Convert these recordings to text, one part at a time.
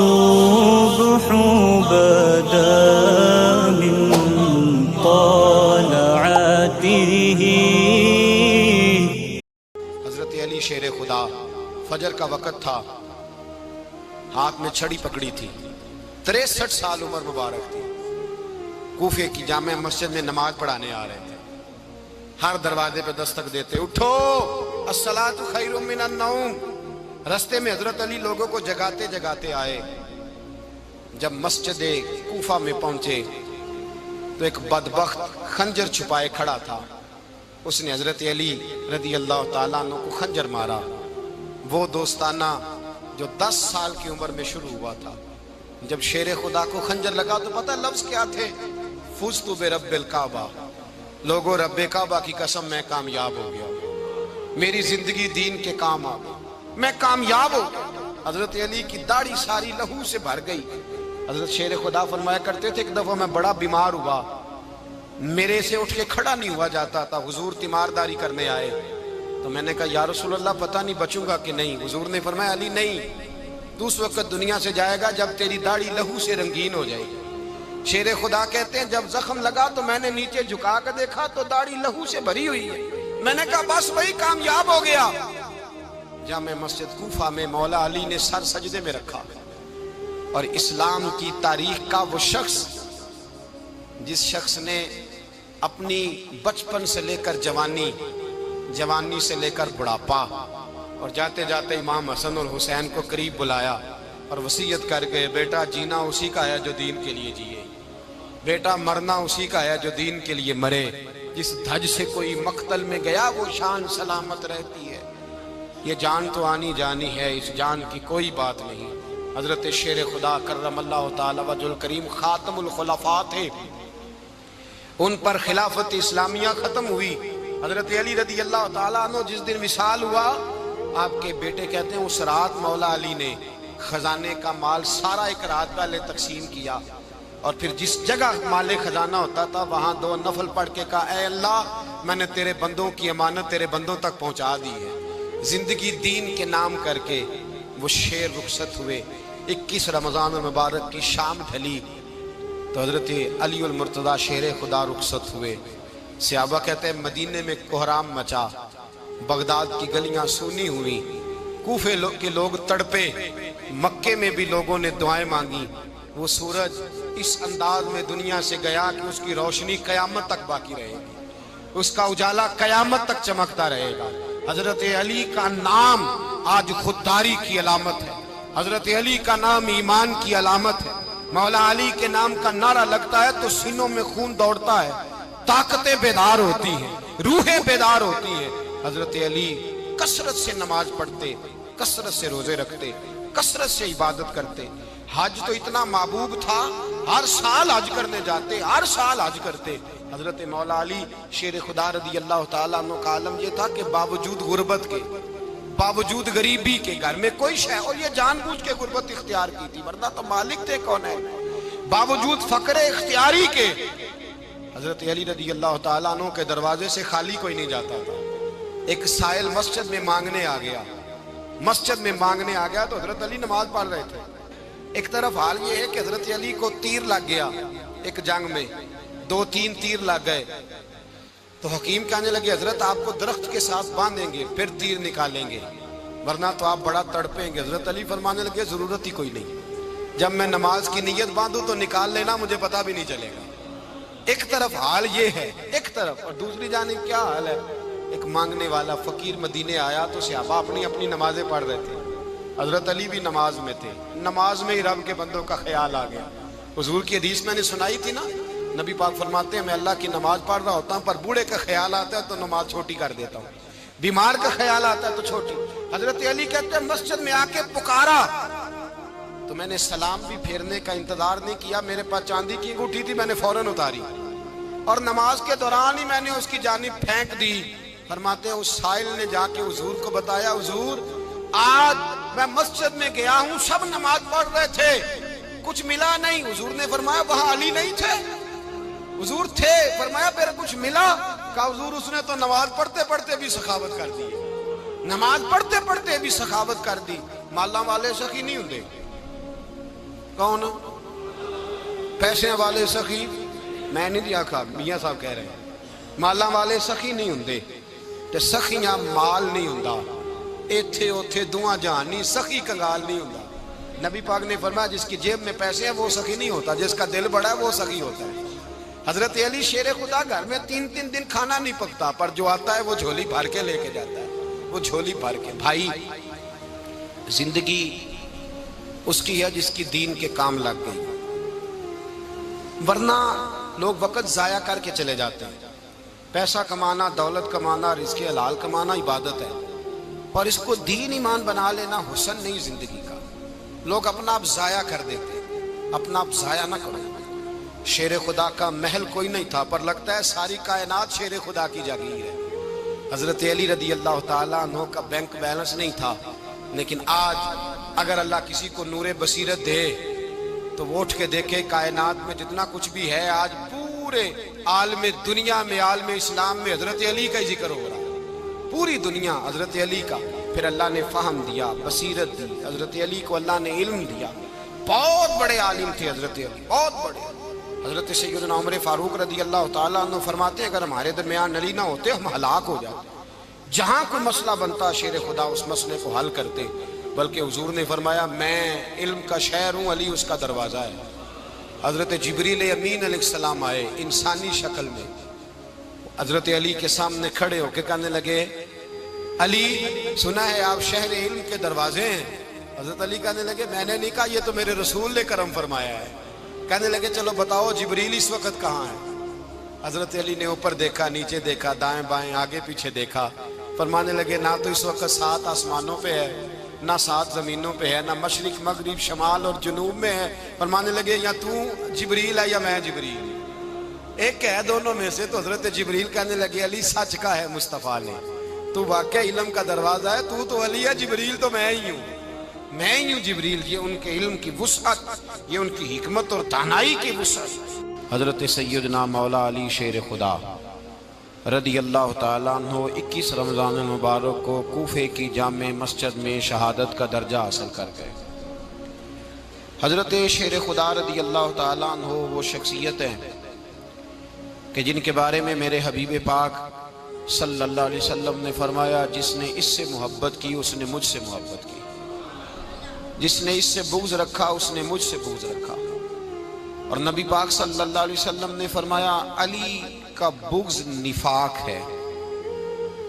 والصبح بدا من طلعته. حضرت علی شیر خدا، فجر کا وقت تھا، ہاتھ میں چھڑی پکڑی تھی، 63 سال عمر مبارک تھی، کوفے کی جامع مسجد میں نماز پڑھانے آ رہے تھے، ہر دروازے پہ دستک دیتے، اٹھو الصلاۃ خیر من النوم. رستے میں حضرت علی لوگوں کو جگاتے جگاتے آئے. جب مسجد کوفہ میں پہنچے تو ایک بدبخت خنجر چھپائے کھڑا تھا. اس نے حضرت علی رضی اللہ تعالیٰ عنہ کو خنجر مارا. وہ دوستانہ جو 10 سال کی عمر میں شروع ہوا تھا. جب شیر خدا کو خنجر لگا تو پتہ لفظ کیا تھے؟ فزت برب الکعبہ. لوگوں، رب کعبہ کی قسم میں کامیاب ہو گیا، میری زندگی دین کے کام آ گئی، میں کامیاب ہو گیا. حضرت علی کی داڑھی ساری لہو سے بھر گئی. حضرت شیر خدا فرمایا کرتے تھے ایک دفعہ میں بڑا بیمار ہوا، میرے سے اٹھ کے کھڑا نہیں ہوا جاتا تھا. حضور تیمارداری کرنے آئے تو میں نے کہا یا رسول اللہ پتہ نہیں بچوں گا کہ نہیں. حضور نے فرمایا علی نہیں، تو اس وقت دنیا سے جائے گا جب تیری داڑھی لہو سے رنگین ہو جائے گی. شیر خدا کہتے ہیں جب زخم لگا تو میں نے نیچے جھکا کر دیکھا تو داڑھی لہو سے بھری ہوئی ہے. میں نے کہا بس وہی کامیاب ہو گیا. جامع مسجد کوفہ میں مولا علی نے سر سجدے میں رکھا اور اسلام کی تاریخ کا وہ شخص جس شخص نے اپنی بچپن سے لے کر جوانی سے لے کر بڑھاپا اور جاتے جاتے امام حسن اور حسین کو قریب بلایا اور وصیت کر گئے بیٹا جینا اسی کا ہے جو دین کے لیے جیے، بیٹا مرنا اسی کا ہے جو دین کے لیے مرے. جس دھج سے کوئی مقتل میں گیا وہ شان سلامت رہتی ہے. یہ جان تو آنی جانی ہے، اس جان کی کوئی بات نہیں. حضرت شیر خدا کرم اللہ تعالی وجہ الکریم خاتم الخلفاء تھے، ان پر خلافت اسلامیہ ختم ہوئی. حضرت علی رضی اللہ تعالیٰ عنہ جس دن وصال ہوا، آپ کے بیٹے کہتے ہیں اس رات مولا علی نے خزانے کا مال سارا ایک رات پہلے تقسیم کیا اور پھر جس جگہ مال خزانہ ہوتا تھا وہاں 2 نفل پڑھ کے کہا اے اللہ میں نے تیرے بندوں کی امانت تیرے بندوں تک پہنچا دی ہے. زندگی دین کے نام کر کے وہ شیر رخصت ہوئے. 21 رمضان المبارک کی شام ڈھلی تو حضرت علی المرتضیٰ شیر خدا رخصت ہوئے. صحابہ کہتے ہیں مدینے میں کوہرام مچا، بغداد کی گلیاں سونی ہوئی، کوفے کے لوگ تڑپے، مکے میں بھی لوگوں نے دعائیں مانگی. وہ سورج اس انداز میں دنیا سے گیا کہ اس کی روشنی قیامت تک باقی رہے گی، اس کا اجالا قیامت تک چمکتا رہے گا. حضرت علی کا نام آج خودداری کی علامت ہے، حضرت علی کا نام ایمان کی علامت ہے. مولا علی کے نام کا نعرہ لگتا ہے تو سینوں میں خون دوڑتا ہے، طاقتیں بیدار ہوتی ہیں، روحیں بیدار ہوتی ہیں. حضرت علی کثرت سے نماز پڑھتے، کثرت سے روزے رکھتے، کثرت سے عبادت کرتے. حج تو اتنا محبوب تھا، ہر سال حج کرنے جاتے، ہر سال حج کرتے. حضرت مولا علی شیر خدا رضی اللہ تعالیٰ عنہ کا عالم یہ تھا کہ باوجود غربت کے، باوجود غریبی کے، گھر میں کوئی شے، اور یہ جان بوجھ کے غربت اختیار کی تھی ورنہ تو مالک تھے کون ہے، باوجود فقر اختیاری کے حضرت علی رضی اللہ تعالیٰ عنہ کے دروازے سے خالی کوئی نہیں جاتا تھا. ایک سائل مسجد میں مانگنے آ گیا تو حضرت علی نماز پڑھ رہے تھے. ایک طرف حال یہ ہے کہ حضرت علی کو تیر لگ گیا ایک جنگ میں، 2-3 تیر لگ گئے تو حکیم کہنے لگے حضرت آپ کو درخت کے ساتھ باندھیں گے پھر تیر نکالیں گے ورنہ تو آپ بڑا تڑپیں گے. حضرت علی فرمانے لگے ضرورت ہی کوئی نہیں، جب میں نماز کی نیت باندھوں تو نکال لینا، مجھے پتہ بھی نہیں چلے گا. ایک طرف حال یہ ہے، ایک طرف، اور دوسری جانب کیا حال ہے؟ ایک مانگنے والا فقیر مدینے آیا تو صحابہ اپنی نمازیں پڑھ رہے تھے، حضرت علی بھی نماز میں تھے. نماز میں ہی رب کے بندوں کا خیال آ گیا. حضور کی حدیث میں نے سنائی تھی نا، نبی پاک فرماتے ہیں میں اللہ کی نماز پڑھ رہا ہوتا ہوں پر بوڑھے کا خیال آتا ہے تو نماز چھوٹی کر دیتا ہوں، بیمار کا خیال آتا ہے تو چھوٹی. حضرت علی کہتے ہیں مسجد میں آ کے پکارا تو میں نے سلام بھی پھیرنے کا انتظار نہیں کیا، میرے پاس چاندی کی انگوٹھی تھی، میں نے فوراً اتاری اور نماز کے دوران ہی میں نے اس کی جانب پھینک دی. فرماتے ہیں اس سائل نے جا کے حضور کو بتایا حضور آج میں مسجد میں گیا ہوں، سب نماز پڑھ رہے تھے، کچھ ملا نہیں. حضور نے فرمایا وہاں علی نہیں تھے؟ حضور تھے. فرمایا پھر کچھ ملا؟ کہا حضور اس نے تو نماز پڑھتے پڑھتے بھی سخاوت کر دی، نماز پڑھتے پڑھتے بھی سخاوت کر دی. مالا والے سخی نہیں ہوندے، کون؟ پیسے والے سخی میں نہیں آکھا، میاں صاحب کہہ رہے ہیں مالاں والے سخی نہیں ہوندے تے سخیاں مال نہیں ہوندا، ایتھے اوتھے دعا جہان نہیں، سخی کنگال نہیں ہوندا۔ نبی پاک نے فرمایا جس کی جیب میں پیسے ہیں وہ سخی نہیں ہوتا، جس کا دل بڑا ہے وہ سخی ہوتا ہے۔ حضرت علی شیر خدا گھر میں 3 دن کھانا نہیں پکتا، پر جو آتا ہے وہ جھولی بھر کے لے کے جاتا ہے، وہ جھولی بھر کے۔ بھائی زندگی اس کی ہے جس کی دین کے کام لگ گئی، ورنہ لوگ وقت ضائع کر کے چلے جاتے ہیں۔ پیسہ کمانا، دولت کمانا، رزق حلال کمانا عبادت ہے، پر اس کو دین ایمان بنا لینا حسن نہیں زندگی کا۔ لوگ اپنا آپ ضائع کر دیتے، اپنا آپ ضائع نہ کرو۔ شیر خدا کا محل کوئی نہیں تھا، پر لگتا ہے ساری کائنات شیر خدا کی جاگیر ہے۔ حضرت علی رضی اللہ تعالیٰ عنہ کا بینک بیلنس نہیں تھا، لیکن آج اگر اللہ کسی کو نور بصیرت دے تو وہ اٹھ کے دیکھے کائنات میں جتنا کچھ بھی ہے، آج پورے عالم دنیا میں، عالم اسلام میں حضرت علی کا ہی ذکر ہو رہا ہے، پوری دنیا حضرت علی کا۔ پھر اللہ نے فہم دیا، بصیرت دی، حضرت علی کو اللہ نے علم دیا۔ بہت بڑے عالم تھے حضرت علی، بہت بڑے۔ حضرت سیدنا عمر فاروق رضی اللہ تعالیٰ عنہ فرماتے ہیں اگر ہمارے درمیان علی نہ ہوتے ہم ہلاک ہو جاتے، جہاں کوئی مسئلہ بنتا شیر خدا اس مسئلے کو حل کرتے، بلکہ حضور نے فرمایا میں علم کا شہر ہوں، علی اس کا دروازہ ہے۔ حضرت جبریل امین علیہ السلام آئے انسانی شکل میں، حضرت علی کے سامنے کھڑے ہو کے کہنے لگے علی سنا ہے آپ شہر علم کے دروازے ہیں۔ حضرت علی کہنے لگے میں نے نہیں کہا، یہ تو میرے رسول نے کرم فرمایا ہے۔ کہنے لگے چلو بتاؤ جبریل اس وقت کہاں ہے؟ حضرت علی نے اوپر دیکھا، نیچے دیکھا، دائیں بائیں آگے پیچھے دیکھا، فرمانے لگے نہ تو اس وقت 7 آسمانوں پہ ہے، نہ 7 زمینوں پہ ہے، نہ مشرق مغرب شمال اور جنوب میں ہے۔ فرمانے لگے یا تو جبریل ہے یا میں جبریل، ایک ہے دونوں میں سے۔ تو حضرت جبریل کہنے لگے علی سچ کا ہے مصطفیٰ نے، تو واقعہ علم کا دروازہ ہے، تو علی ہے، جبریل تو میں ہی ہوں، میں ہی ہوں جبریل۔ یہ ان کے علم کی وسعت، یہ ان کی حکمت اور دانائی کی وسعت۔ حضرت سیدنا مولا علی شیر خدا رضی اللہ تعالیٰ عنہ 21 رمضان المبارک کو کوفے کی جامع مسجد میں شہادت کا درجہ حاصل کر گئے۔ حضرت شیر خدا رضی اللہ تعالیٰ عنہ وہ شخصیت ہیں کہ جن کے بارے میں میرے حبیب پاک صلی اللہ علیہ وسلم نے فرمایا جس نے اس سے محبت کی اس نے مجھ سے محبت کی، جس نے اس سے بغض رکھا اس نے مجھ سے بغض رکھا۔ اور نبی پاک صلی اللہ علیہ وسلم نے فرمایا علی کا بغض نفاق ہے،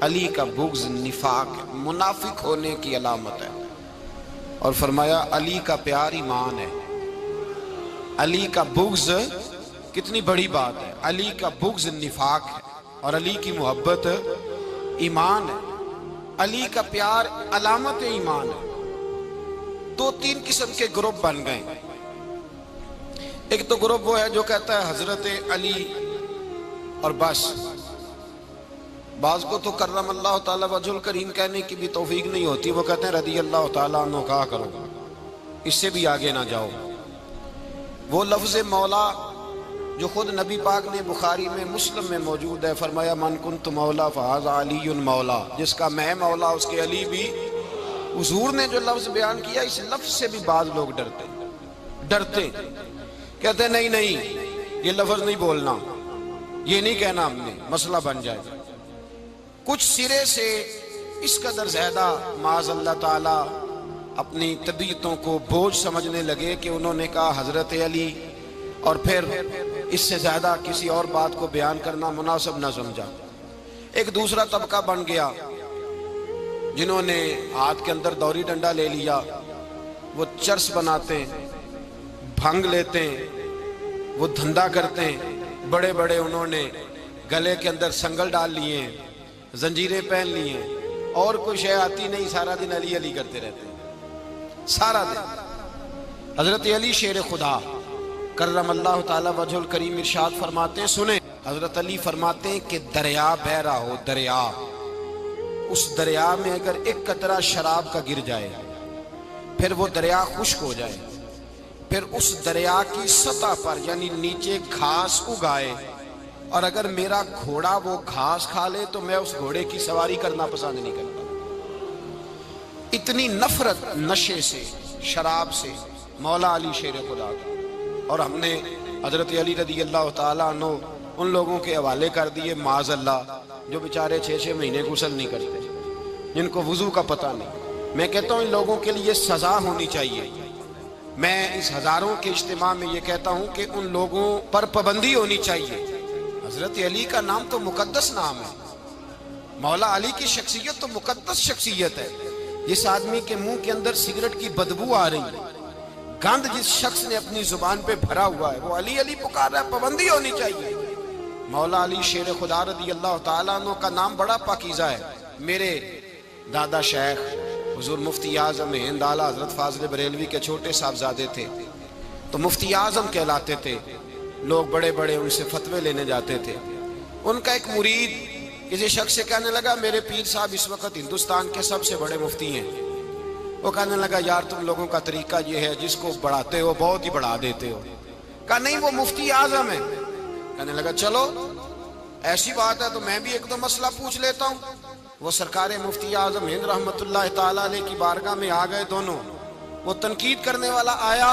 علی کا بغض نفاق منافق ہونے کی علامت ہے۔ اور فرمایا علی کا پیار ایمان ہے، علی کا بغض کتنی بڑی بات ہے، علی کا بغض نفاق ہے اور علی کی محبت ایمان ہے، علی کا پیار علامت ایمان ہے۔ 2-3 قسم کے گروپ بن گئے۔ ایک تو گروپ وہ ہے جو کہتا ہے حضرت علی اور بس، بعض کو تو کرم اللہ تعالیٰ وجہ الکریم کہنے کی بھی توفیق نہیں ہوتی، وہ کہتے ہیں رضی اللہ تعالیٰ عنہ کہا کرو، اس سے بھی آگے نہ جاؤ۔ وہ لفظ مولا جو خود نبی پاک نے بخاری میں مسلم میں موجود ہے، فرمایا من کنت مولا فہذا علی مولا، جس کا میں مولا اس کے علی بھی۔ حضور نے جو لفظ بیان کیا اس لفظ سے بھی بعض لوگ ڈرتے کہتے ہیں نہیں یہ لفظ نہیں بولنا، یہ نہیں کہنا ہم نے، مسئلہ بن جائے گا۔ کچھ سرے سے اس قدر زیادہ معاذ اللہ تعالیٰ اپنی طبیعتوں کو بوجھ سمجھنے لگے کہ انہوں نے کہا حضرت علی، اور پھر اس سے زیادہ کسی اور بات کو بیان کرنا مناسب نہ سمجھا۔ ایک دوسرا طبقہ بن گیا جنہوں نے ہاتھ کے اندر دوری ڈنڈا لے لیا، وہ چرس بناتے ہیں، بھنگ لیتے ہیں، وہ دھندا کرتے ہیں، بڑے بڑے انہوں نے گلے کے اندر سنگل ڈال لیے ہیں، زنجیریں پہن لی ہیں، اور کوئی شے آتی نہیں، سارا دن علی علی کرتے رہتے ہیں سارا دن۔ حضرت علی شیر خدا کرم اللہ تعالی وجہ الکریم ارشاد فرماتے ہیں، سنیں، حضرت علی فرماتے ہیں کہ دریا بہ رہا ہو، دریا، اس دریا میں اگر ایک قطرہ شراب کا گر جائے پھر وہ دریا خشک ہو جائے، پھر اس دریا کی سطح پر یعنی نیچے گھاس اگائے، اور اگر میرا گھوڑا وہ گھاس کھا لے تو میں اس گھوڑے کی سواری کرنا پسند نہیں کرتا۔ اتنی نفرت نشے سے، شراب سے، مولا علی شیر خدا کا، اور ہم نے حضرت علی رضی اللہ تعالیٰ عنہ ان لوگوں کے حوالے کر دیے معاذ اللہ جو بیچارے 6 مہینے غسل نہیں کرتے، جن کو وضو کا پتہ نہیں۔ میں کہتا ہوں ان لوگوں کے لیے سزا ہونی چاہیے۔ میں اس ہزاروں کے اجتماع میں یہ کہتا ہوں کہ ان لوگوں پر پابندی ہونی چاہیے۔ حضرت علی کا نام تو مقدس نام ہے، مولا علی کی شخصیت تو مقدس شخصیت ہے۔ جس آدمی کے منہ کے اندر سگریٹ کی بدبو آ رہی ہے، گند جس شخص نے اپنی زبان پہ بھرا ہوا ہے، وہ علی علی پکار رہا ہے، پابندی ہونی چاہیے۔ مولا علی شیر خدا رضی اللہ تعالیٰ عنہ کا نام بڑا پاکیزہ ہے۔ میرے دادا شیخ حضور مفتی اعظم ہند اعلیٰ حضرت فاضل بریلوی کے چھوٹے صاحبزادے تھے، تو مفتی اعظم کہلاتے تھے، لوگ بڑے بڑے ان سے فتوے لینے جاتے تھے۔ ان کا ایک مرید کسی شخص سے کہنے لگا میرے پیر صاحب اس وقت ہندوستان کے سب سے بڑے مفتی ہیں۔ وہ کہنے لگا یار تم لوگوں کا طریقہ یہ ہے جس کو بڑھاتے ہو بہت ہی بڑھا دیتے ہو۔ کہا نہیں وہ مفتی اعظم ہے۔ کہنے لگا چلو ایسی بات ہے تو میں بھی ایک دو مسئلہ پوچھ لیتا ہوں۔ وہ سرکار مفتی اعظم ہند رحمت اللہ تعالیٰ علیہ کی بارگاہ میں آ گئے دونوں۔ وہ تنقید کرنے والا آیا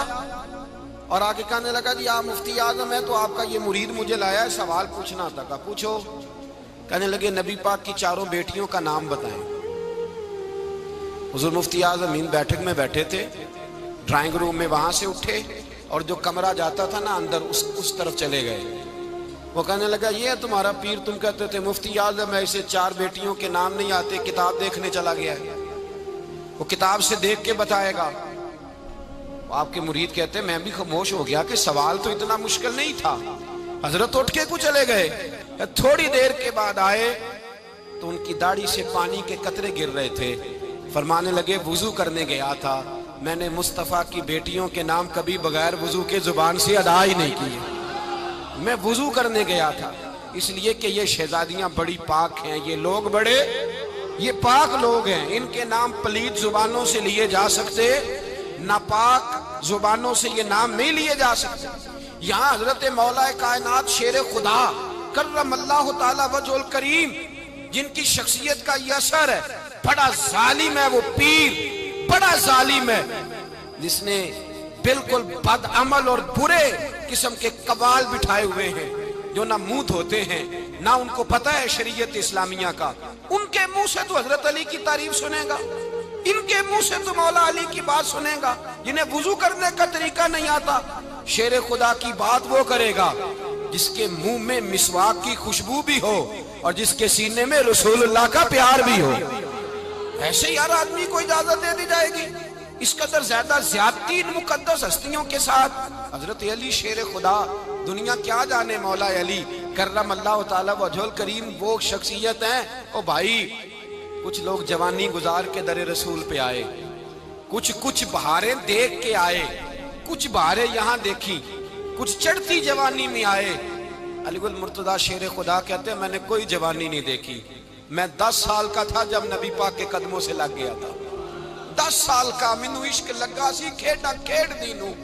اور آگے کہنے لگا جی آپ مفتی اعظم ہے تو آپ کا یہ مرید مجھے لایا ہے، سوال پوچھنا تھا۔ کہا پوچھو۔ کہنے لگے نبی پاک کی 4 بیٹیوں کا نام بتائیں۔ حضور مفتی اعظم ہند بیٹھک میں بیٹھے تھے، ڈرائنگ روم میں، وہاں سے اٹھے اور جو کمرہ جاتا تھا نا اندر اس طرف چلے گئے۔ وہ کہنے لگا یہ ہے تمہارا پیر، تم کہتے تھے مفتی اعظم ہے، اسے 4 بیٹیوں کے نام نہیں آتے، کتاب دیکھنے چلا گیا ہے، وہ کتاب سے دیکھ کے بتائے گا۔ آپ کے مرید کہتے میں بھی خاموش ہو گیا کہ سوال تو اتنا مشکل نہیں تھا۔ حضرت اٹھ کے کو چلے گئے۔ تھوڑی دیر کے بعد آئے تو ان کی داڑھی سے پانی کے قطرے گر رہے تھے۔ فرمانے لگے وضو کرنے گیا تھا، میں نے مصطفیٰ کی بیٹیوں کے نام کبھی بغیر وضو کے زبان سے ادا ہی نہیں کیے۔ میں وضو کرنے گیا تھا، اس لیے کہ یہ شہزادیاں بڑی پاک ہیں، یہ لوگ بڑے یہ پاک لوگ ہیں، ان کے نام پلید زبانوں سے لیے جا سکتے، ناپاک زبانوں سے یہ نام نہیں لیے جا سکتے۔ یہاں حضرت مولا کائنات شیر خدا کرم اللہ تعالی وجہ الکریم جن کی شخصیت کا یہ اثر ہے، بڑا ظالم ہے وہ پیر، بڑا ظالم ہے جس نے بالکل بد عمل اور برے قسم کے قوال بٹھائے ہوئے ہیں، جو نہ منہ دھوتے ہیں نہ ان کو پتہ ہے شریعت اسلامیہ کا۔ ان کے منہ سے تو حضرت علی کی تعریف سنے گا، ان کے منہ سے تو مولا علی کی بات سنے گا، جنہیں وضو کرنے کا طریقہ نہیں آتا۔ شیر خدا کی بات وہ کرے گا جس کے منہ میں مسواک کی خوشبو بھی ہو اور جس کے سینے میں رسول اللہ کا پیار بھی ہو۔ ایسے یار آدمی کو اجازت دے دی جائے گی؟ اس قدر زیادہ زیادتی ان مقدس ہستیوں کے ساتھ۔ حضرت علی شیر خدا، دنیا کیا جانے مولا علی کرم اللہ تعالی وجہ الکریم وہ شخصیت ہیں۔ او بھائی کچھ لوگ جوانی گزار کے در رسول پہ آئے، کچھ بہاریں دیکھ کے آئے، کچھ بہاریں یہاں دیکھی، کچھ چڑھتی جوانی میں آئے۔ علی گل مرتضیٰ شیر خدا کہتے ہیں میں نے کوئی جوانی نہیں دیکھی، میں 10 سال کا تھا جب نبی پاک کے قدموں سے لگ گیا تھا۔ 10 سال کا مینوں عشق لگا سی، کھیڈاں کھیڈ دی نوں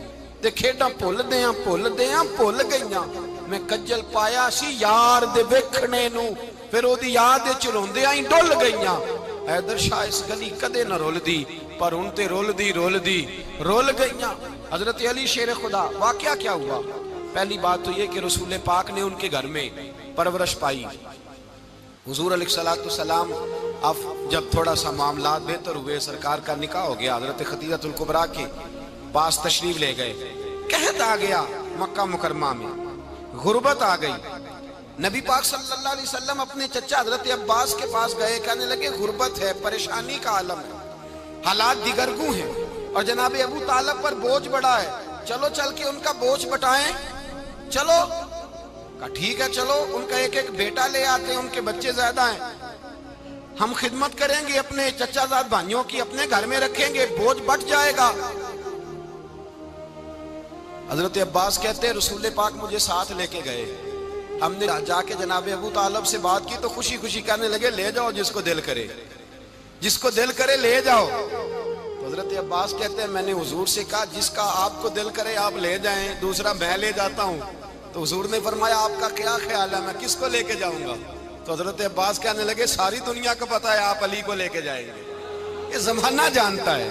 تے کھیڈاں بھول گئیاں۔ میں کجل پایا سی یار دے ویکھنے نوں، پھر او دی یاد وچ روندیاں ہی ڈل گئیاں۔ حیدر شاہ اس گلی کدے نہ رول دی، پر ان تے رول گئیاں۔ حضرت علی شیر خدا، واقعہ کیا ہوا؟ پہلی بات تو یہ کہ رسول پاک نے ان کے گھر میں پرورش پائی۔ حضور علیہ السلام اب جب تھوڑا سا معاملات بہتر ہوئے، سرکار کا نکاح ہو گیا، حضرت خدیجہ الکبریٰ کے پاس تشریف لے گئے۔ قحط آ گیا مکہ مکرمہ میں، غربت آ گئی۔ نبی پاک صلی اللہ علیہ وسلم اپنے چچا حضرت عباس کے پاس گئے، کہنے لگے غربت ہے، پریشانی کا عالم ہے، حالات دیگرگوں ہیں اور جناب ابو طالب پر بوجھ بڑا ہے، چلو چل کے ان کا بوجھ بٹائیں۔ چلو کہا ٹھیک ہے، چلو ان کا ایک بیٹا لے آتے ہیں، ان کے بچے زیادہ ہیں، ہم خدمت کریں گے اپنے چچا زاد بھائیوں کی، اپنے گھر میں رکھیں گے، بوجھ بٹ جائے گا۔ حضرت عباس کہتے ہیں رسول پاک مجھے ساتھ لے کے گئے، ہم نے جا کے جناب ابو طالب سے بات کی تو خوشی خوشی کہنے لگے لے جاؤ جس کو دل کرے لے جاؤ۔ تو حضرت عباس کہتے ہیں میں نے حضور سے کہا جس کا آپ کو دل کرے آپ لے جائیں، دوسرا میں لے جاتا ہوں۔ تو حضور نے فرمایا آپ کا کیا خیال ہے، میں کس کو لے کے جاؤں گا؟ تو حضرت عباس کہنے لگے ساری دنیا کو پتا ہے آپ علی کو لے کے جائیں گے، یہ زمانہ جانتا ہے،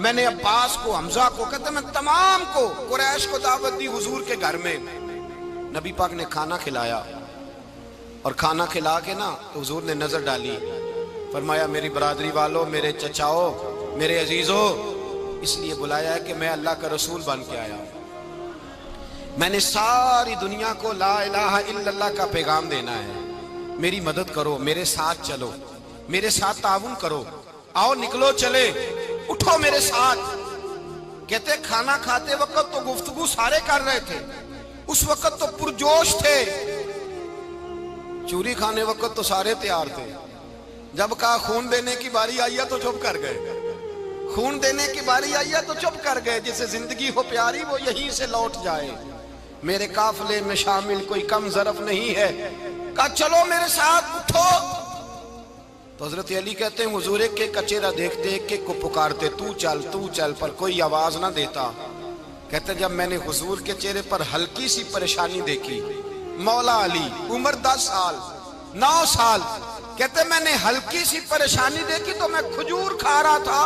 میں نے عباس کو، حمزہ کو، کہتے میں تمام کو، قریش کو دعوت دی حضور کے گھر میں. نبی پاک نے کھانا کھلایا اور کھانا کھلا کے نا تو حضور نے نظر ڈالی، فرمایا میری برادری والوں، میرے چچاؤ، میرے عزیزوں، اس لیے بلایا ہے کہ میں اللہ کا رسول بن کے آیا ہوں. میں نے ساری دنیا کو لا الہ الا اللہ کا پیغام دینا ہے. میری مدد کرو، میرے ساتھ چلو، میرے ساتھ تعاون کرو، آؤ نکلو چلے، اٹھو میرے ساتھ. کہتے کھانا کھاتے وقت تو گفتگو سارے کر رہے تھے، اس وقت تو پرجوش تھے، چوری کھانے وقت تو سارے تیار تھے. جب کہا خون دینے کی باری آئی ہے تو چپ کر گئے، خون دینے کی باری آئی ہے تو چپ کر گئے. جسے زندگی ہو پیاری وہ یہیں سے لوٹ جائے، میرے قافلے میں شامل کوئی کم ظرف نہیں ہے. کہا چلو میرے ساتھ اٹھو. تو حضرت علی کہتے ہیں حضور ایک ایک کا چہرہ دیکھتے ایک ایک کو پکارتے، تو چل، پر کوئی آواز نہ دیتا. کہتے جب میں نے حضور کے چہرے پر ہلکی سی پریشانی دیکھی، مولا علی عمر 10 سال 9 سال، کہتے میں نے ہلکی سی پریشانی دیکھی تو میں کھجور کھا رہا تھا،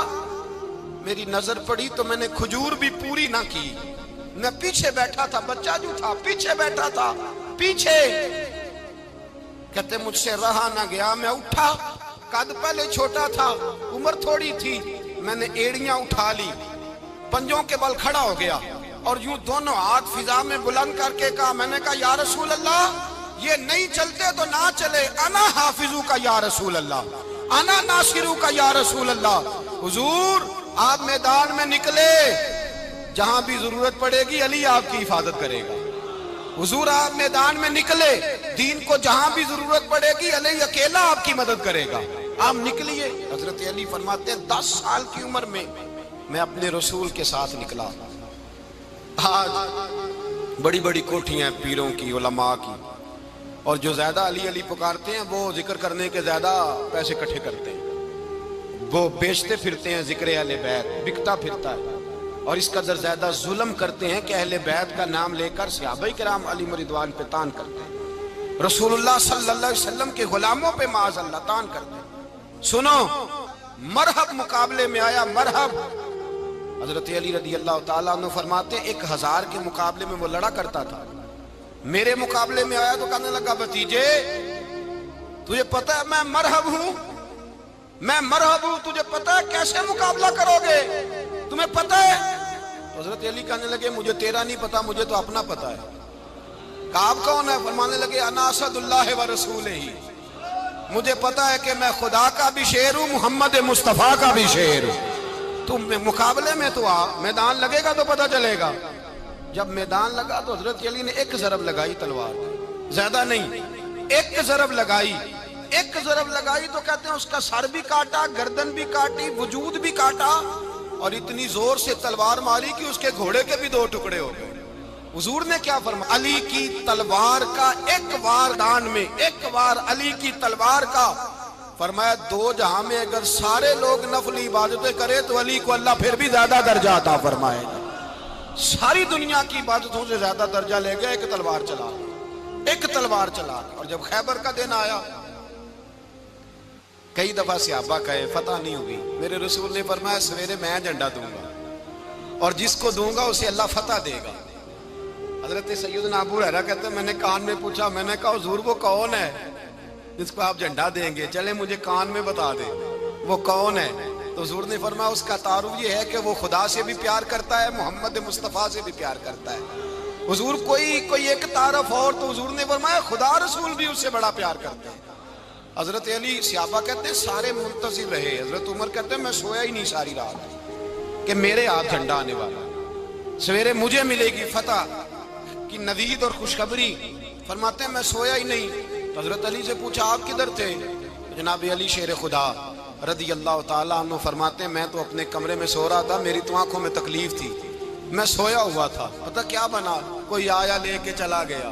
میری نظر پڑی تو میں نے کھجور بھی پوری نہ کی. میں پیچھے بیٹھا تھا، بچہ جو تھا پیچھے بیٹھا تھا، پیچھے. کہتے مجھ سے رہا نہ گیا، میں اٹھا. قد پہلے چھوٹا تھا، عمر تھوڑی تھی، میں نے ایڑیاں اٹھا لی، پنجوں کے بل کھڑا ہو گیا اور یوں دونوں ہاتھ فضا میں بلند کر کے کہا، میں نے کہا یا رسول اللہ یہ نہیں چلتے تو نہ چلے، انا حافظو کا یا رسول اللہ، انا ناصرو کا یا رسول اللہ. حضور آپ میدان میں نکلے، جہاں بھی ضرورت پڑے گی علی آپ کی حفاظت کرے گا. حضور آپ میدان میں نکلے، دین کو جہاں بھی ضرورت پڑے گی علی اکیلا آپ کی مدد کرے گا. آپ نکلیے. حضرت علی فرماتے ہیں 10 سال کی عمر میں میں اپنے رسول کے ساتھ نکلا. آج بڑی بڑی کوٹھیاں پیروں کی، علماء کی، اور جو زیادہ علی علی پکارتے ہیں وہ ذکر کرنے کے زیادہ پیسے اکٹھے کرتے ہیں، وہ بیچتے پھرتے ہیں ذکر اہل بیت، بکتا پھرتا ہے، اور اس قدر زیادہ ظلم کرتے ہیں کہ اہل بیت کا نام لے کر صحابہ کرام علی رضوان پہ تان کرتے ہیں، رسول اللہ صلی اللہ علیہ وسلم کے غلاموں پہ معاذ اللہ تان کرتے ہیں. سنو، مرحب مقابلے میں آیا، مرحب. حضرت علی رضی اللہ تعالیٰ عنہ فرماتے 1000 کے مقابلے میں وہ لڑا کرتا تھا، میرے مقابلے میں آیا تو کہنے لگا بھتیجے تجھے پتہ ہے میں مرحب ہوں، میں مرحب ہوں، تجھے پتہ ہے کیسے مقابلہ کرو گے، تمہیں پتہ ہے؟ حضرت علی کہنے لگے مجھے تیرا نہیں پتا، مجھے تو اپنا پتا ہے. کہا آپ کون ہے؟ فرمانے لگے انا اسد اللہ و رسولہ، مجھے پتا ہے کہ میں خدا کا بھی شیر ہوں، محمد مصطفیٰ کا بھی شیر ہوں. تم مقابلے میں تو آ، میدان لگے گا تو پتا چلے گا. جب میدان لگا تو حضرت علی نے ایک ضرب لگائی تلوار، زیادہ نہیں، ایک ضرب لگائی. ایک ضرب لگائی تو کہتے ہیں اس کا سر بھی کاٹا، گردن بھی کاٹی، وجود بھی کاٹا، اور اتنی زور سے تلوار ماری کہ اس کے گھوڑے کے بھی 2 ٹکڑے ہو گئے. حضور نے کیا فرمایا؟ علی کی تلوار کا ایک وار دان میں، ایک وار علی کی تلوار کا، فرمایا 2 جہاں میں اگر سارے لوگ نفل عبادتیں کرے تو علی کو اللہ پھر بھی زیادہ درجہ عطا فرمائے گا. ساری دنیا کی عبادتوں سے زیادہ درجہ لے گیا ایک تلوار چلا، ایک تلوار چلا. اور جب خیبر کا دن آیا، کئی دفعہ صحابہ کہے فتح نہیں ہوگی، میرے رسول نے فرمایا سویرے میں جھنڈا دوں گا اور جس کو دوں گا اسے اللہ فتح دے گا. حضرت سیدنا ابو ہریرہ کہتے ہیں میں نے کان میں پوچھا، میں نے کہا حضور وہ کون ہے جس کو آپ جھنڈا دیں گے؟ چلے مجھے کان میں بتا دیں وہ کون ہے. تو حضور نے فرمایا اس کا تعارف یہ ہے کہ وہ خدا سے بھی پیار کرتا ہے، محمد مصطفیٰ سے بھی پیار کرتا ہے. حضور کوئی ایک تعارف اور، تو حضور نے فرمایا خدا رسول بھی اس سے بڑا پیار کرتے ہیں. حضرت علی صحابہ کہتے ہیں سارے منتظر رہے. حضرت عمر کہتے ہیں میں سویا ہی نہیں ساری رات کہ میرے ہاتھ جھنڈا آنے والا، سویرے مجھے ملے گی فتح کی نوید اور خوشخبری. فرماتے ہیں میں سویا ہی نہیں. حضرت علی سے پوچھا آپ کدھر تھے؟ جناب علی شیر خدا رضی اللہ تعالیٰ عنہ فرماتے ہیں میں تو اپنے کمرے میں سو رہا تھا، میری تو آنکھوں میں تکلیف تھی، میں سویا ہوا تھا. پتہ کیا بنا؟ کوئی آیا لے کے چلا گیا،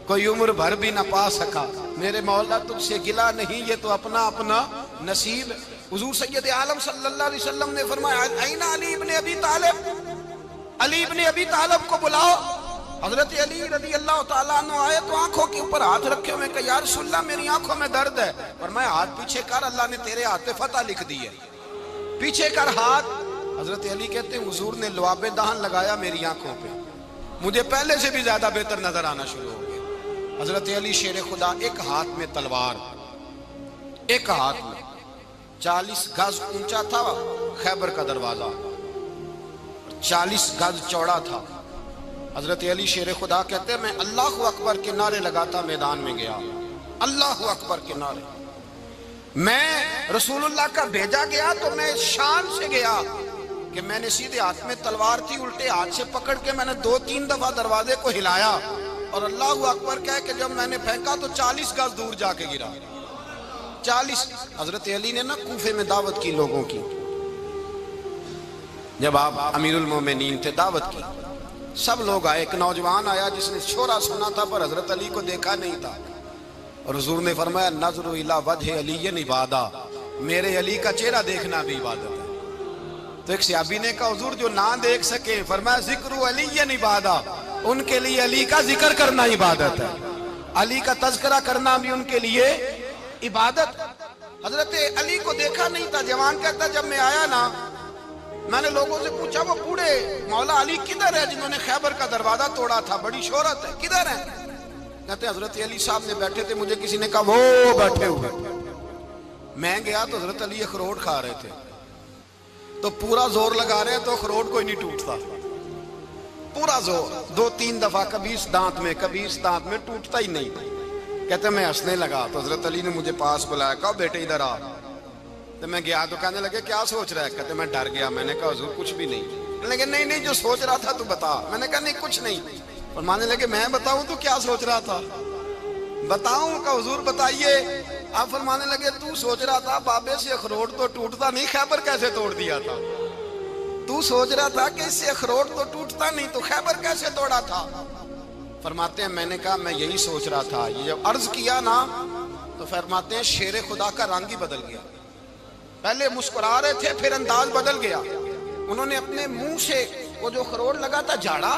کوئی عمر بھر بھی نہ پا سکا. میرے مولا تجھ سے گلا نہیں، یہ تو اپنا اپنا نصیب. حضور سید عالم صلی اللہ علیہ وسلم نے فرمایا این علی ابن ابی طالب، علی ابن ابی طالب کو بلاؤ. حضرت علی رضی اللہ تعالیٰ عنہ آئے تو آنکھوں کے اوپر ہاتھ رکھے ہوئے کہ یا رسول اللہ میری آنکھوں میں درد ہے. فرمایا ہاتھ پیچھے کر، اللہ نے تیرے ہاتھ پہ فتح لکھ دی ہے. پیچھے کر ہاتھ. حضرت علی کہتے ہیں حضور نے لعاب دہن لگایا میری آنکھوں پہ، مجھے پہلے سے بھی زیادہ بہتر نظر آنا شروع ہو گیا۔ حضرت علی شیر خدا، ایک ہاتھ میں تلوار، ایک ہاتھ میں 40 گز اونچا تھا خیبر کا دروازہ، 40 گز چوڑا تھا۔ حضرت علی شیر خدا کہتے ہیں میں اللہ اکبر کے نعرے لگاتا میدان میں گیا، اللہ اکبر کے نعرے۔ میں رسول اللہ کا بھیجا گیا تو میں شان سے گیا کہ میں نے سیدھے ہاتھ میں تلوار تھی، الٹے ہاتھ سے پکڑ کے میں نے 2-3 دفعہ دروازے کو ہلایا اور اللہ اکبر کہہ کہ جب میں نے پھینکا تو 40 گز دور جا کے گرا۔ 40۔ حضرت علی نے نا کوفے میں دعوت کی لوگوں کی، جب آپ امیر المومنین تھے، دعوت کی، سب لوگ آئے۔ ایک نوجوان آیا جس نے شورا سنا تھا پر حضرت علی کو دیکھا نہیں تھا، اور حضور نے فرمایا نظر الی وجہ علی عبادہ، میرے علی کا چہرہ دیکھنا بھی عبادت ہے۔ تو ایک صحابی نے کہا حضور جو نہ دیکھ سکے، فرمایا ذکر علی عبادہ، ان کے لیے علی کا ذکر کرنا عبادت ہے، علی کا تذکرہ کرنا بھی ان کے لیے عبادت۔ حضرت علی کو دیکھا نہیں تھا۔ جوان کہتا جب میں آیا نا، میں نے لوگوں سے پوچھا وہ بوڑھے مولا علی کدھر ہے جنہوں نے خیبر کا دروازہ توڑا تھا، بڑی شہرت ہے، کدھر ہے؟ کہتے حضرت علی صاحب نے بیٹھے تھے، مجھے کسی نے کہا وہ بیٹھے ہوئے۔ میں گیا تو حضرت علی اخروٹ کھا رہے تھے، تو پورا زور لگا رہے ہیں تو اخروٹ کوئی نہیں ٹوٹتا، پورا زور 2-3 دفعہ، کبھی اس دانت میں کبھی اس دانت میں، ٹوٹتا ہی نہیں۔ کہتے میں ہنسنے لگا تو حضرت علی نے مجھے پاس بلایا، کہا بیٹے ادھر آ۔ تو میں گیا تو کہنے لگے کیا سوچ رہا ہے؟ کہتے میں ڈر گیا۔ میں نے کہا حضور کچھ بھی نہیں۔ کہنے لگے نہیں جو سوچ رہا تھا تو بتا۔ میں نے کہا نہیں کچھ نہیں۔ فرمانے لگے میں بتاؤں تو کیا سوچ رہا تھا؟ بتاؤں؟ کہ حضور بتائیے۔ آپ فرمانے لگے تو سوچ رہا تھا بابے سے اخروٹ تو ٹوٹتا نہیں، خیبر کیسے توڑ دیا تھا؟ تو سوچ رہا تھا کہ اس سے اخروٹ تو ٹوٹتا نہیں تو خیبر کیسے توڑا تھا؟ فرماتے ہیں میں نے کہا میں یہی سوچ رہا تھا۔ یہ جب عرض کیا نا تو فرماتے ہیں شیر خدا کا رنگ ہی بدل گیا، پہلے مسکرا رہے تھے پھر انداز بدل گیا۔ انہوں نے اپنے منہ سے وہ جو خروٹ لگا تھا جھاڑا،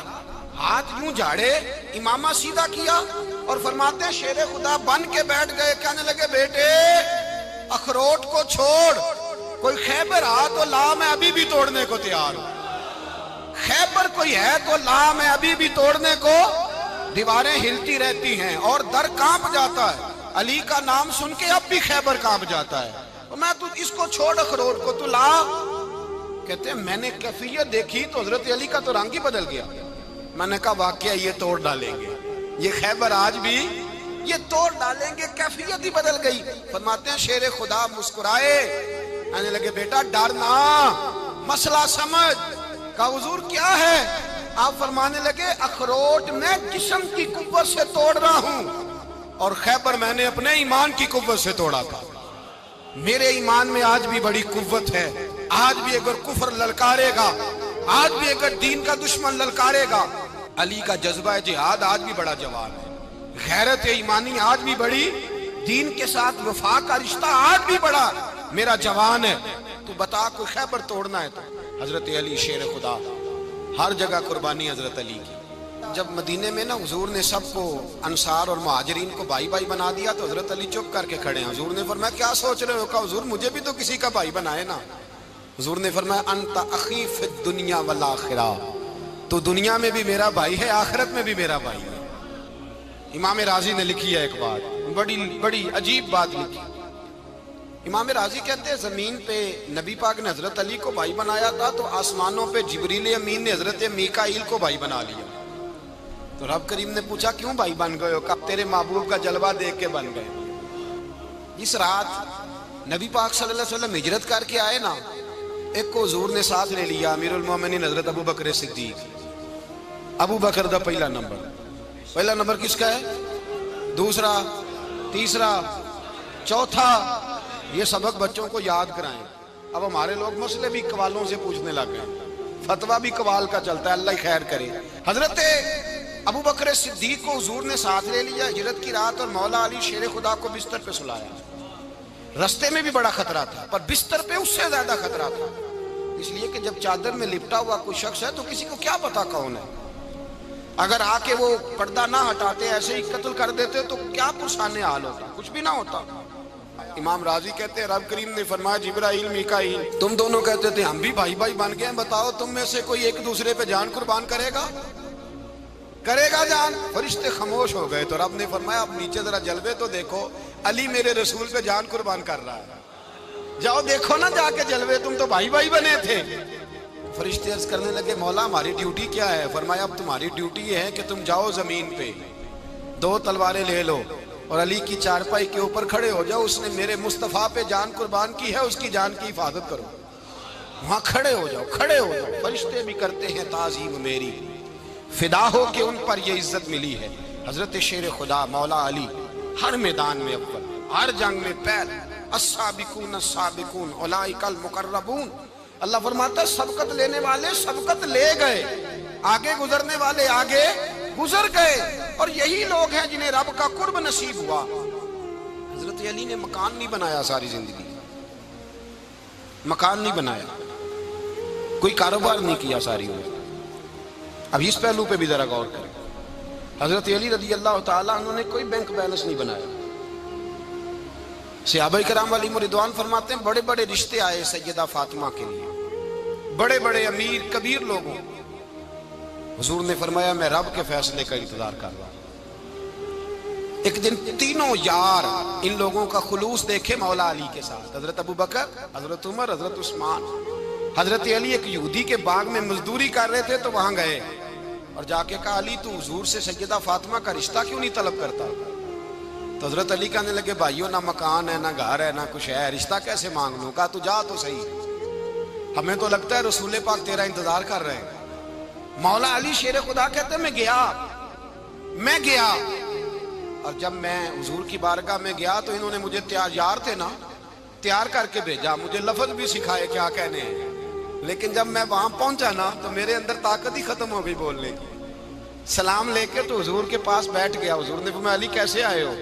ہاتھ یوں جھاڑے، امامہ سیدھا کیا، اور فرماتے ہیں شیر خدا بن کے بیٹھ گئے۔ کہنے لگے بیٹے اخروٹ کو چھوڑ، کوئی خیبر آ تو لا، میں ابھی بھی توڑنے کو تیار ہوں۔ خیبر کوئی ہے تو لا، میں ابھی بھی توڑنے کو۔ دیواریں ہلتی رہتی ہیں اور در کانپ جاتا ہے، علی کا نام سن کے اب بھی خیبر کانپ جاتا ہے، میں تو اس کو چھوڑ اخروٹ کو تو لا۔ کہتے ہیں میں نے کیفیت دیکھی تو حضرت علی کا تو رنگ ہی بدل گیا۔ میں نے کہا واقعہ یہ توڑ ڈالیں گے، یہ خیبر آج بھی یہ توڑ ڈالیں گے، کیفیت ہی بدل گئی۔ فرماتے ہیں شیر خدا مسکرائے، کہنے لگے بیٹا ڈرنا، مسئلہ سمجھ۔ کہا حضور کیا ہے؟ آپ فرمانے لگے اخروٹ میں جسم کی قوت سے توڑ رہا ہوں، اور خیبر میں نے اپنے ایمان کی قوت سے توڑا تھا۔ میرے ایمان میں آج بھی بڑی قوت ہے، آج بھی اگر کفر للکارے گا، آج بھی اگر دین کا دشمن للکارے گا، علی کا جذبہ جہاد آج بھی بڑا جوان ہے، غیرت ایمانی آج بھی بڑی، دین کے ساتھ وفا کا رشتہ آج بھی بڑا میرا جوان ہے۔ تو بتا کوئی خیبر توڑنا ہے تو حضرت علی شیر خدا، ہر جگہ قربانی حضرت علی کی۔ جب مدینے میں نا حضور نے سب کو انصار اور مہاجرین کو بھائی بھائی بنا دیا تو حضرت علی چپ کر کے کھڑے ہیں۔ حضور نے فرمایا کیا سوچ رہے ہو؟ کہا حضور مجھے بھی تو کسی کا بھائی بنائے نا۔ حضور نے فرمایا انت اخی فی الدنیا والآخرہ، تو دنیا میں بھی میرا بھائی ہے، آخرت میں بھی میرا بھائی ہے۔ امام راضی نے لکھی ہے ایک بات، بڑی عجیب بات لکھی۔ امام راضی کہتے ہیں زمین پہ نبی پاک نے حضرت علی کو بھائی بنایا تھا تو آسمانوں پہ جبریل امین نے حضرت میکائیل کو بھائی بنا لیا۔ تو رب کریم نے پوچھا کیوں بھائی بن گئے ہو؟ کب تیرے محبوب کا جلوہ دیکھ کے بن گئے۔ اس رات نبی پاک صلی اللہ علیہ وسلم ہجرت کر کے آئے نا، ایک کو حضور نے ساتھ لے لیا، امیر المومنین حضرت ابو بکر صدیق۔ ابو بکر دا پہلا نمبر کس کا ہے؟ دوسرا، تیسرا، چوتھا، یہ سبق بچوں کو یاد کرائیں۔ اب ہمارے لوگ مسئلے بھی قوالوں سے پوچھنے لگ گئے، فتویٰ بھی قوال کا چلتا ہے، اللہ ہی خیر کرے۔ حضرت ابو بکر صدیق کو حضور نے ساتھ لے لیا ہجرت کی رات، اور مولا علی شیر خدا کو بستر پہ سلایا۔ رستے میں بھی بڑا خطرہ تھا پر بستر پہ اس سے زیادہ خطرہ تھا، اس لیے کہ جب چادر میں لپٹا ہوا کوئی شخص ہے تو کسی کو کیا پتا کون ہے، اگر آ کے وہ پردہ نہ ہٹاتے ایسے ہی قتل کر دیتے تو کیا پرسانے حال ہوتا، کچھ بھی نہ ہوتا۔ امام راضی کہتے ہیں رب کریم نے فرمایا جبرائیل میکائیل تم دونوں کہتے تھے ہم بھی بھائی بھائی بن گئے ہیں، بتاؤ تم میں سے کوئی ایک دوسرے پہ جان قربان کرے گا جان؟ فرشتے خاموش ہو گئے تو رب نے فرمایا اب نیچے ذرا جلوے تو دیکھو، علی میرے رسول پہ جان قربان کر رہا ہے، جاؤ دیکھو نا جا کے جلوے، تم تو بھائی بھائی بنے تھے۔ فرشتے عرض کرنے لگے مولا ہماری ڈیوٹی کیا ہے؟ فرمایا اب تمہاری ڈیوٹی یہ ہے کہ تم جاؤ زمین پہ 2 تلواریں لے لو اور علی کی چارپائی کے اوپر کھڑے ہو جاؤ، اس نے میرے مصطفیٰ پہ جان قربان کی ہے، اس کی جان کی حفاظت کرو، وہاں کھڑے ہو جاؤ۔ فرشتے بھی کرتے ہیں تعظیم میری، فدا ہو کہ ان پر یہ عزت ملی ہے۔ حضرت شیر خدا مولا علی ہر میدان میں اول، ہر جنگ میں پہل، السابقون السابقون اولئک المقربون۔ اللہ فرماتا ہے سبقت لینے والے سبقت لے گئے، آگے گزرنے والے آگے گزر گئے، اور یہی لوگ ہیں جنہیں رب کا قرب نصیب ہوا۔ حضرت علی نے مکان نہیں بنایا، ساری زندگی مکان نہیں بنایا، کوئی کاروبار نہیں کیا ساری عمر۔ اب اس پہلو پہ بھی ذرا غور کریں، حضرت علی رضی اللہ تعالیٰ عنہ نے کوئی بینک بیلنس نہیں بنایا۔ صحابہ کرام علیہم رضوان فرماتے ہیں بڑے بڑے رشتے آئے سیدہ فاطمہ کے لیے، بڑے بڑے امیر کبیر لوگوں، حضور نے فرمایا میں رب کے فیصلے کا انتظار کر رہا ہوں۔ ایک دن تینوں یار ان لوگوں کا خلوص دیکھے مولا علی کے ساتھ، حضرت ابو بکر، حضرت عمر، حضرت عثمان۔ حضرت علی ایک یہودی کے باغ میں مزدوری کر رہے تھے تو وہاں گئے اور جا کے کہا علی تو حضور سے سیدہ فاطمہ کا رشتہ کیوں نہیں طلب کرتا؟ تو حضرت علی کہنے لگے بھائیو نہ مکان ہے نہ گھر ہے نہ کچھ ہے، رشتہ کیسے مانگ لوں؟ کہا تو جا تو صحیح، ہمیں تو لگتا ہے رسول پاک تیرا انتظار کر رہے ہیں۔ مولا علی شیر خدا کہتے ہیں میں گیا اور جب میں حضور کی بارگاہ میں گیا تو انہوں نے مجھے یار تھے نا تیار کر کے بھیجا، مجھے لفظ بھی سکھائے کیا کہنے ہیں، لیکن جب میں وہاں پہنچا نا تو میرے اندر طاقت ہی ختم ہو گئی بولنے کی۔ سلام لے کے تو حضور کے پاس بیٹھ گیا، حضور نے فرمایا علی کیسے آئے ہو؟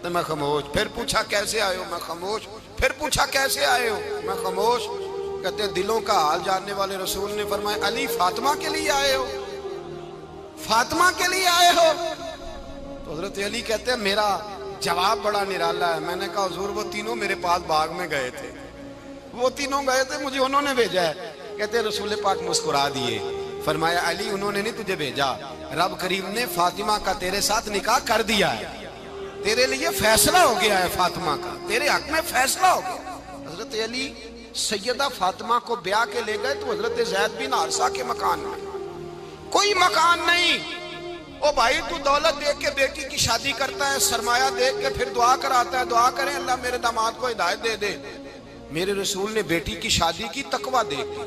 تو میں خاموش، پھر پوچھا کیسے آئے ہو؟ میں خاموش، پھر پوچھا کیسے آئے ہو؟ میں خاموش۔ کہتے ہیں دلوں کا حال جاننے والے رسول نے فرمایا علی فاطمہ کے لیے آئے ہو؟ فاطمہ کے لیے آئے ہو؟ تو حضرت علی کہتے ہیں میرا جواب بڑا نرالا ہے۔ میں نے کہا حضور وہ تینوں میرے پاس باغ میں گئے تھے، وہ تینوں گئے تھے، مجھے انہوں نے بھیجا ہے۔ کہتے ہیں رسول پاک مسکرا دیے، فرمایا علی انہوں نے نہیں تجھے بھیجا، رب کریم نے فاطمہ کا تیرے ساتھ نکاح کر دیا ہے، تیرے لیے فیصلہ ہو گیا ہے، فاطمہ کا تیرے حق میں فیصلہ ہو گیا۔ حضرت علی سیدہ فاطمہ کو بیاہ کے لے گئے تو حضرت زید بن حارثہ کے مکان میں کوئی مکان نہیں۔ او بھائی تو دولت دیکھ کے بیٹی کی شادی کرتا ہے، سرمایہ دیکھ کے پھر دعا کراتا ہے، دعا کریں اللہ میرے داماد کو ہدایت دے دے۔ میرے رسول نے بیٹی کی شادی کی تقوی دیکھ کے،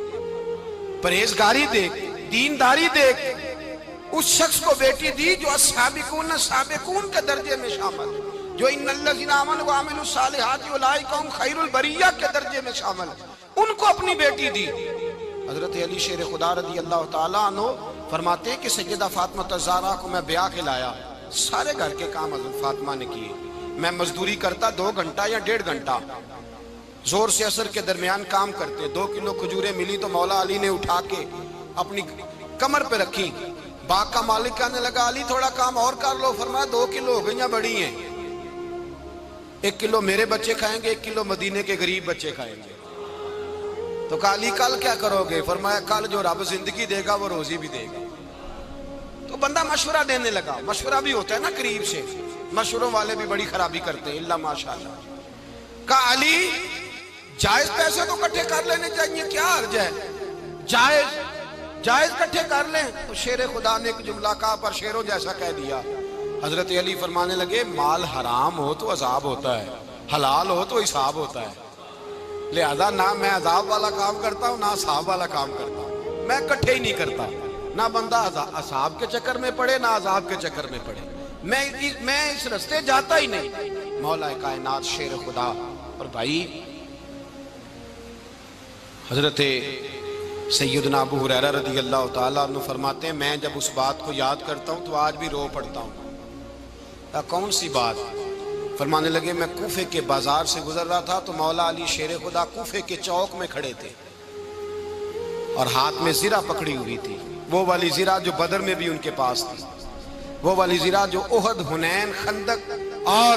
پرہیزگاری دیکھ کے، دینداری دیکھ کے اس شخص کو بیٹی دی جو السابقون السابقون کے درجے میں شامل، جو ان الذین آمنوا وعملوا الصالحات اولئک هم خیر البریہ کے درجے میں شامل، ان کو اپنی بیٹی دی۔ حضرت علی شیر خدا رضی اللہ تعالیٰ عنہ فرماتے ہیں کہ سیدہ فاطمہ الزہرا کو میں بیاہ کے لایا، سارے گھر کے کام حضرت فاطمہ نے کیے، میں مزدوری کرتا 2 گھنٹہ یا 1.5 گھنٹہ، زور سے عصر کے درمیان کام کرتے، 2 کلو کھجوریں ملی تو مولا علی نے اٹھا کے اپنی کمر پہ رکھی۔ باغ کا مالک کہنے لگا علی تھوڑا کام اور کر لو، فرمایا 2 کلو ہو گئیں بڑی ہیں، 1 کلو میرے بچے کھائیں گے، 1 کلو مدینے کے غریب بچے کھائیں گے۔ تو کہا علی کل کیا کرو گے؟ فرمایا کل جو رب زندگی دے گا وہ روزی بھی دے گا۔ تو بندہ مشورہ دینے لگا، مشورہ بھی ہوتا ہے نا قریب سے، مشوروں والے بھی بڑی خرابی کرتے ہیں اللہ ماشاءاللہ۔ کہا علی جائز پیسے تو کٹھے کر لینے چاہیے، کیا حرج ہے، جائز کٹھے کر لیں۔ تو شیر خدا نے ایک جملہ کہا پر شیروں جیسا کہہ دیا۔ حضرت علی فرمانے لگے مال حرام ہو تو عذاب ہوتا ہے، حلال ہو تو حساب ہوتا ہے، لہذا نہ میں عذاب والا کام کرتا ہوں نہ حساب والا کام کرتا ہوں، میں کٹھے ہی نہیں کرتا، نہ بندہ حساب کے چکر میں پڑے نہ عذاب کے چکر میں پڑے، میں اس رستے جاتا ہی نہیں۔ مولا کائنات شیر خدا۔ اور بھائی حضرت سیدنا ابو ہریرہ رضی اللہ تعالیٰ عنہ فرماتے ہیں میں جب اس بات کو یاد کرتا ہوں تو آج بھی رو پڑتا ہوں۔ کون سی بات؟ فرمانے لگے میں کوفے کے بازار سے گزر رہا تھا تو مولا علی شیر خدا کوفے کے چوک میں کھڑے تھے اور ہاتھ میں زرہ پکڑی ہوئی تھی، وہ والی زرہ جو بدر میں بھی ان کے پاس تھی، وہ والی زرہ جو احد، حنین، خندق اور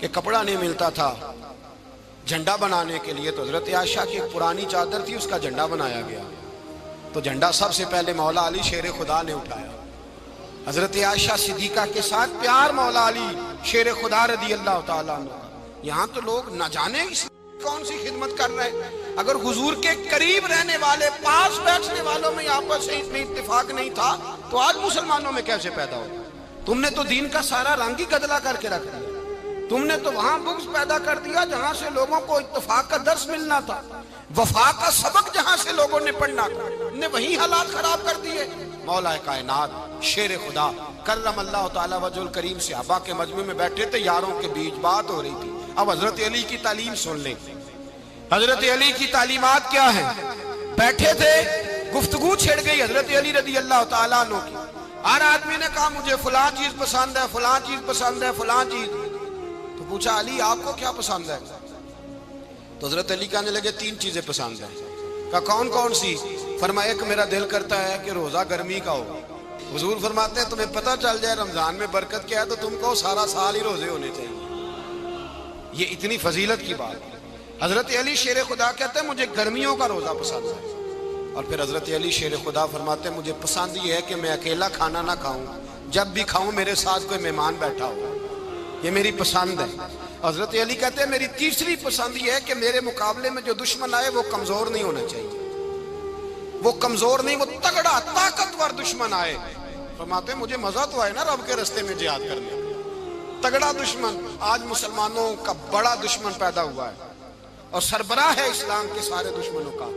کہ کپڑا نہیں ملتا تھا جھنڈا بنانے کے لیے، تو حضرت عائشہ کی ایک پرانی چادر تھی، اس کا جھنڈا بنایا گیا۔ تو جھنڈا سب سے پہلے مولا علی شیر خدا نے اٹھایا۔ حضرت عائشہ صدیقہ کے ساتھ پیار مولا علی شیر خدا رضی اللہ تعالیٰ عنہ۔ یہاں تو لوگ نہ جانے کون سی خدمت کر رہے ہیں۔ اگر حضور کے قریب رہنے والے، پاس بیٹھنے والوں میں آپس سے اتنی اتفاق نہیں تھا تو آج مسلمانوں میں کیسے پیدا ہو؟ تم نے تو دین کا سارا رنگ ہی گدلا کر کے رکھ دیا۔ تم نے تو وہاں بغض پیدا کر دیا جہاں سے لوگوں کو اتفاق کا درس ملنا تھا، وفا کا سبق جہاں سے لوگوں نے پڑھنا تھا، نے وہی حالات خراب کر دیے۔ مولا کائنات شیر خدا کرم اللہ تعالیٰ وجہ الکریم صحابہ کے مجمع میں بیٹھے تھے، یاروں کے بیچ بات ہو رہی تھی۔ اب حضرت علی کی تعلیم سن لیں، حضرت علی کی تعلیمات کیا ہیں۔ بیٹھے تھے، گفتگو چھڑ گئی حضرت علی رضی اللہ تعالیٰ عنہ کی۔ ہر آدمی نے کہا مجھے فلاں چیز پسند ہے، فلاں چیز پسند ہے، فلاں چیز۔ تو پوچھا علی آپ کو کیا پسند ہے؟ تو حضرت علی کہنے لگے 3 چیزیں پسند ہیں۔ کہا کون کون سی؟ فرمایا ایک میرا دل کرتا ہے کہ روزہ گرمی کا ہو۔ حضور فرماتے ہیں تمہیں پتہ چل جائے رمضان میں برکت کیا ہے تو تم کو سارا سال ہی روزے ہونے چاہیے۔ یہ اتنی فضیلت کی بات ہے۔ حضرت علی شیر خدا کہتے ہیں مجھے گرمیوں کا روزہ پسند ہے۔ اور پھر حضرت علی شیر خدا فرماتے ہیں مجھے پسند یہ ہے کہ میں اکیلا کھانا نہ کھاؤں، جب بھی کھاؤں میرے ساتھ کوئی مہمان بیٹھا ہو، یہ میری پسند ہے۔ حضرت علی کہتے ہیں میری تیسری پسند یہ ہے کہ میرے مقابلے میں جو دشمن آئے وہ کمزور نہیں ہونا چاہیے، وہ کمزور نہیں، وہ تگڑا طاقتور دشمن آئے۔ فرماتے ہیں مجھے مزہ تو آئے نا رب کے رستے میں جہاد کرنے کا، تگڑا دشمن۔ آج مسلمانوں کا بڑا دشمن پیدا ہوا ہے اور سربراہ ہے اسلام کے سارے دشمنوں کا،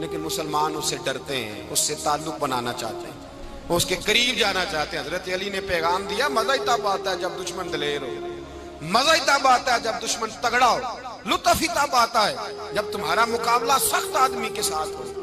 لیکن مسلمان اس سے ڈرتے ہیں، اس سے تعلق بنانا چاہتے ہیں، وہ اس کے قریب جانا چاہتے ہیں۔ حضرت علی نے پیغام دیا مزہ ہی تب آتا ہے جب دشمن دلیر ہو، مزہ ہی تب آتا ہے جب دشمن تگڑا ہو، لطف ہی تب آتا ہے جب تمہارا مقابلہ سخت آدمی کے ساتھ ہو۔